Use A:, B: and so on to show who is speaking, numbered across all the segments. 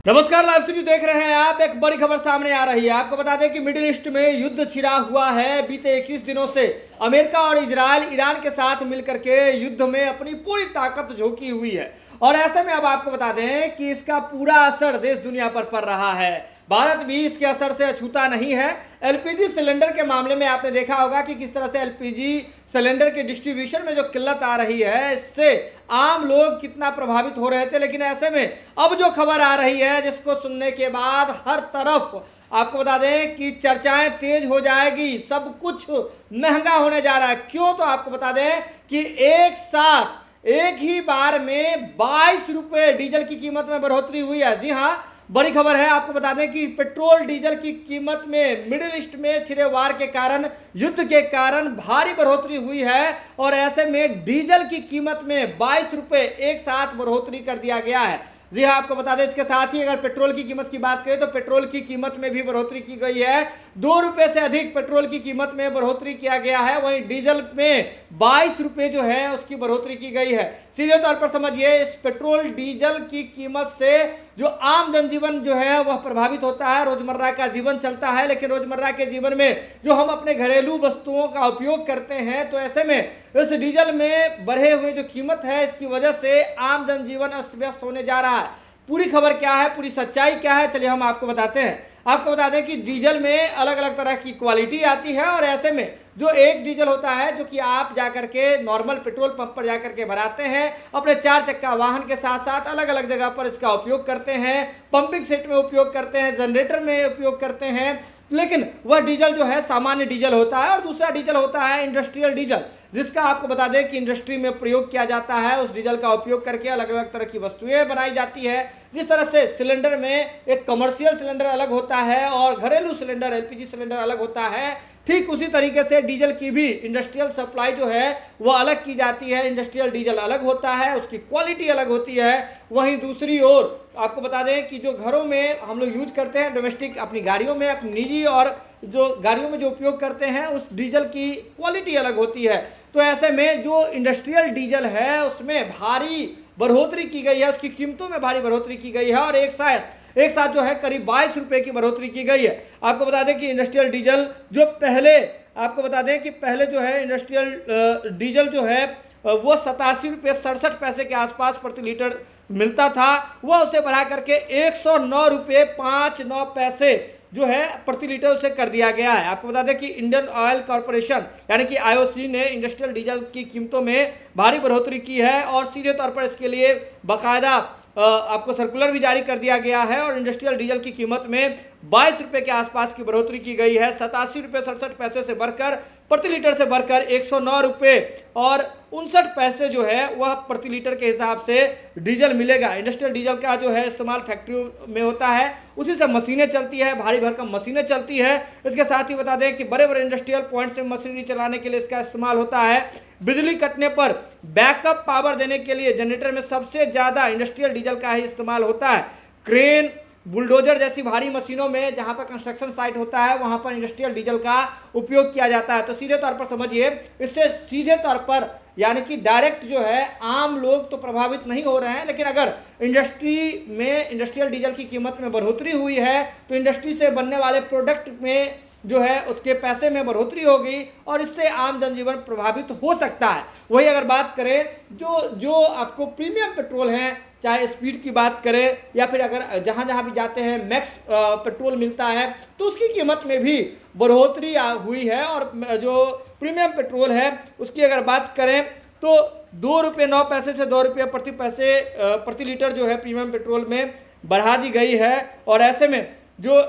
A: नमस्कार, live stream देख रहे हैं आप। एक बड़ी खबर सामने आ रही है। आपको बता दें कि मिडिल ईस्ट में युद्ध छिड़ा हुआ है। बीते 21 दिनों से अमेरिका और इजराइल ईरान के साथ मिलकर के युद्ध में अपनी पूरी ताकत झोंकी हुई है। और ऐसे में अब आपको बता दें कि इसका पूरा असर देश दुनिया पर पड़ रहा है। भारत भी इसके असर से अछूता नहीं है। एलपीजी सिलेंडर के मामले में आपने देखा होगा कि किस तरह से एलपीजी सिलेंडर के डिस्ट्रीब्यूशन में जो किल्लत आ रही है, इससे आम लोग कितना प्रभावित हो रहे थे। लेकिन ऐसे में अब जो खबर आ रही है, जिसको सुनने के बाद हर तरफ आपको बता दें कि चर्चाएं तेज हो जाएगी, सब कुछ महंगा होने जा रहा है। क्यों? तो आपको बता दें कि एक साथ एक ही बार में 22 रुपए डीजल की कीमत में बढ़ोतरी हुई है। जी हाँ, बड़ी खबर है। आपको बता दें कि पेट्रोल डीजल की कीमत में मिडिल ईस्ट में छिड़े वार के कारण, युद्ध के कारण भारी बढ़ोतरी हुई है। और ऐसे में डीजल की कीमत में 22 रुपए एक साथ बढ़ोतरी कर दिया गया है। जी हाँ, आपको बता दें इसके साथ ही अगर पेट्रोल की कीमत की बात करें तो पेट्रोल की कीमत में भी बढ़ोतरी की गई है। 2 रुपए से अधिक पेट्रोल की कीमत में बढ़ोतरी किया गया है। वहीं डीजल में 22 रुपए जो है उसकी बढ़ोतरी की गई है। सीधे तौर पर समझिए, इस पेट्रोल डीजल की कीमत से जो आम जनजीवन जो है वह प्रभावित होता है। रोजमर्रा का जीवन चलता है, लेकिन रोजमर्रा के जीवन में जो हम अपने घरेलू वस्तुओं का उपयोग करते हैं, तो ऐसे में इस डीजल में बढ़े हुए जो कीमत है, इसकी वजह से आम जनजीवन अस्त व्यस्त होने जा रहा है। पूरी खबर क्या है, पूरी सच्चाई क्या है, चलिए हम आपको बताते हैं। आपको बता दें कि डीजल में अलग अलग तरह की क्वालिटी आती है। और ऐसे में जो एक डीजल होता है, जो कि आप जाकर के नॉर्मल पेट्रोल पंप पर जाकर के भराते हैं, अपने 4 चक्का वाहन के साथ साथ अलग अलग जगह पर इसका उपयोग करते हैं, पंपिंग सेट में उपयोग करते हैं, जनरेटर में उपयोग करते हैं। लेकिन वह डीजल जो है सामान्य डीजल होता है। और दूसरा डीजल होता है इंडस्ट्रियल डीजल, जिसका आपको बता दें कि इंडस्ट्री में प्रयोग किया जाता है। उस डीजल का उपयोग करके अलग अलग तरह की वस्तुएं बनाई जाती है। जिस तरह से सिलेंडर में एक कमर्शियल सिलेंडर अलग होता है और घरेलू सिलेंडर एलपीजी सिलेंडर अलग होता है, ठीक उसी तरीके से डीजल की भी इंडस्ट्रियल सप्लाई जो है वो अलग की जाती है। इंडस्ट्रियल डीजल अलग होता है, उसकी क्वालिटी अलग होती है। वहीं दूसरी ओर आपको बता दें कि जो घरों में हम लोग यूज करते हैं, डोमेस्टिक अपनी गाड़ियों में, अपनी निजी और जो गाड़ियों में जो उपयोग करते हैं, उस डीजल की क्वालिटी अलग होती है। तो ऐसे में जो इंडस्ट्रियल डीजल है उसमें भारी बढ़ोतरी की गई है, उसकी कीमतों में भारी बढ़ोतरी की गई है। और एक साथ जो है करीब 22 रुपए की बढ़ोतरी की गई है। आपको बता दें कि इंडस्ट्रियल डीजल जो पहले, आपको बता दें कि पहले जो है इंडस्ट्रियल डीजल जो है वो 87 रुपये 67 पैसे के आसपास प्रति लीटर मिलता था। वह उसे बढ़ा करके 109 रुपये 59 पैसे जो है प्रति लीटर उसे कर दिया गया है। आपको बता दें कि इंडियन ऑयल कॉरपोरेशन यानी कि आईओसी ने इंडस्ट्रियल डीजल की कीमतों में भारी बढ़ोतरी की है। और सीधे तौर पर इसके लिए बाकायदा आपको सर्कुलर भी जारी कर दिया गया है। और इंडस्ट्रियल डीजल की कीमत में 22 रुपये के आसपास की बढ़ोतरी की गई है। 87 रुपये 67 पैसे से बढ़कर प्रति लीटर से बढ़कर 109 रुपये और 59 पैसे जो है वह प्रति लीटर के हिसाब से डीजल मिलेगा। इंडस्ट्रियल डीजल का जो है इस्तेमाल फैक्ट्री में होता है, उसी से मशीनें चलती है, भारी भरकम मशीनें चलती है। इसके साथ ही बता दें कि बड़े बड़े इंडस्ट्रियल पॉइंट्स में मशीनरी चलाने के लिए इसका इस्तेमाल होता है। बिजली कटने पर बैकअप पावर देने के लिए जनरेटर में सबसे ज़्यादा इंडस्ट्रियल डीजल का ही इस्तेमाल होता है। क्रेन, बुलडोजर जैसी भारी मशीनों में जहां पर कंस्ट्रक्शन साइट होता है, वहां पर इंडस्ट्रियल डीजल का उपयोग किया जाता है। तो सीधे तौर पर समझिए, इससे सीधे तौर पर यानी कि डायरेक्ट जो है आम लोग तो प्रभावित नहीं हो रहे हैं। लेकिन अगर इंडस्ट्री में इंडस्ट्रियल डीजल की कीमत में बढ़ोतरी हुई है, तो इंडस्ट्री से बनने वाले प्रोडक्ट में जो है उसके पैसे में बढ़ोतरी होगी और इससे आम जनजीवन प्रभावित हो सकता है। वही अगर बात करें जो आपको प्रीमियम पेट्रोल हैं, चाहे स्पीड की बात करें या फिर अगर जहाँ जहाँ भी जाते हैं मैक्स पेट्रोल मिलता है, तो उसकी कीमत में भी बढ़ोतरी हुई है। और जो प्रीमियम पेट्रोल है उसकी अगर बात करें तो 2 रुपये 9 पैसे से 2 रुपये प्रति लीटर जो है प्रीमियम पेट्रोल में बढ़ा दी गई है। और ऐसे में जो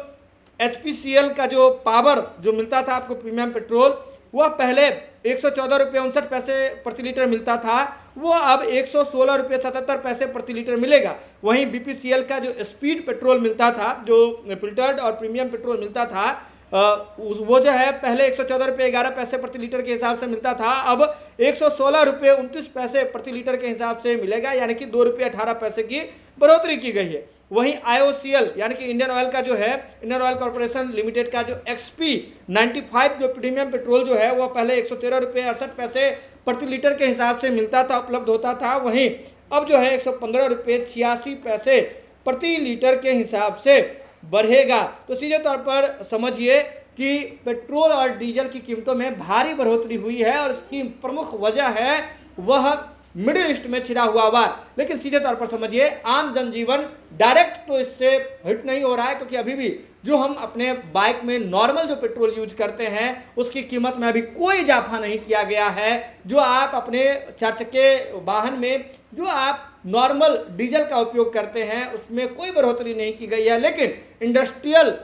A: HPCL का जो पावर जो मिलता था आपको प्रीमियम पेट्रोल, वह पहले 114 रुपये 59 पैसे प्रति लीटर मिलता था, वो अब 116 रुपये 77 पैसे प्रति लीटर मिलेगा। वहीं BPCL का जो स्पीड पेट्रोल मिलता था, जो फिल्टर्ड और प्रीमियम पेट्रोल मिलता था, वो जो है पहले 114 रुपये 11 पैसे प्रति लीटर के हिसाब से मिलता था, अब 116 रुपये 29 पैसे प्रति लीटर के हिसाब से मिलेगा, यानी कि 2 रुपये 18 पैसे की बढ़ोतरी की गई है। वहीं IOCL यानी कि इंडियन ऑयल का जो है, इंडियन ऑयल कॉर्पोरेशन लिमिटेड का जो XP 95 जो प्रीमियम पेट्रोल जो है, वह पहले 113 रुपये 68 पैसे प्रति लीटर के हिसाब से मिलता था, उपलब्ध होता था। वहीं अब जो है 115 रुपये 86 पैसे प्रति लीटर के हिसाब से बढ़ेगा। तो सीधे तौर पर समझिए कि पेट्रोल और डीजल की कीमतों में भारी बढ़ोतरी हुई है और इसकी प्रमुख वजह है वह मिडिल ईस्ट में छिड़ा हुआ वार। लेकिन सीधे तौर पर समझिए आम जनजीवन डायरेक्ट तो इससे हिट नहीं हो रहा है, क्योंकि अभी भी जो हम अपने बाइक में नॉर्मल जो पेट्रोल यूज करते हैं उसकी कीमत में अभी कोई इजाफा नहीं किया गया है। जो आप अपने 4 चक्के वाहन में जो आप नॉर्मल डीजल का उपयोग करते हैं उसमें कोई बढ़ोतरी नहीं की गई है, लेकिन इंडस्ट्रियल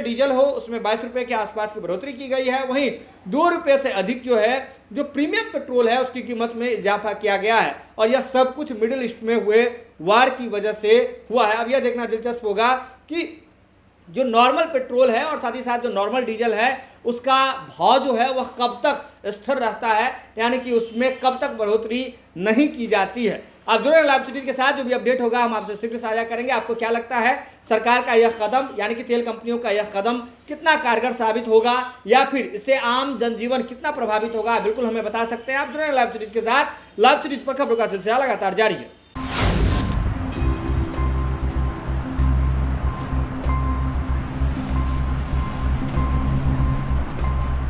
A: डीजल हो उसमें 22 रुपये के आसपास की बढ़ोतरी की गई है। वहीं 2 रुपये से अधिक जो है जो प्रीमियम पेट्रोल है उसकी कीमत में इजाफा किया गया है, और यह सब कुछ मिडिल ईस्ट में हुए वार की वजह से हुआ है। अब यह देखना दिलचस्प होगा कि जो नॉर्मल पेट्रोल है और साथ ही साथ जो नॉर्मल डीजल है उसका भाव जो है वह कब तक स्थिर रहता है, यानी कि उसमें कब तक बढ़ोतरी नहीं की जाती है। आप जुड़े लाइव सिटीज के साथ, जो भी अपडेट होगा हम आपसे शीघ्र साझा करेंगे। आपको क्या लगता है सरकार का यह कदम यानी कि तेल कंपनियों का यह कदम कितना कारगर साबित होगा या फिर इससे आम जनजीवन कितना प्रभावित होगा, बिल्कुल हमें बता सकते हैं। आप जुड़े लाइव सिटीज के साथ, लाइव सिटीज पर खबरों का सिलसिला लगातार जारी है।